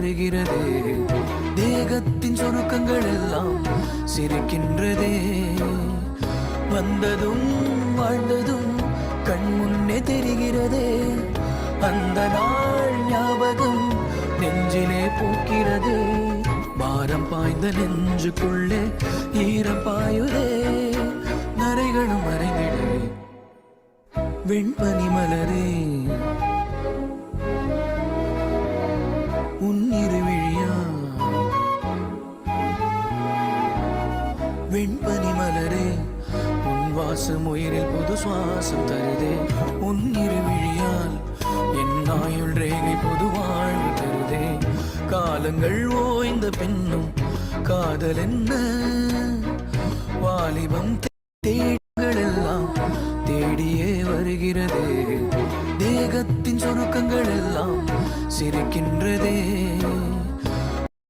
வருகிறதே தேகத்தின் சுருக்கங்கள் எல்லாம் சிரிக்கின்றதே வந்ததும் வாழ்ந்ததும் கண் முன்னே தெரிகிறதே அந்த நாள் ஞாபகம் நெஞ்சிலே பூக்கிறதே பாரம் பாய்ந்த நெஞ்சுக்குள்ளே ஈரம் பாயுதே நரைகளும் மறைந்திடவே வெண்பனி மலரே உன்னிருவிழியா வெண்பனி மலரே உன் வாசம் உயிரில் புது சுவாசம் தருதே உன்னிருவிழியால் என் ஆயுள் ரேகை புது வாழ்வு தருதே காலங்கள் ஓய்ந்த பின்னும் காதல் என்ன வாலிபம் தேடங்கள் எல்லாம் தேடியே வருகிறதே தேகத்தின் சுருக்கங்கள் எல்லாம் சிரிக்கின்றதே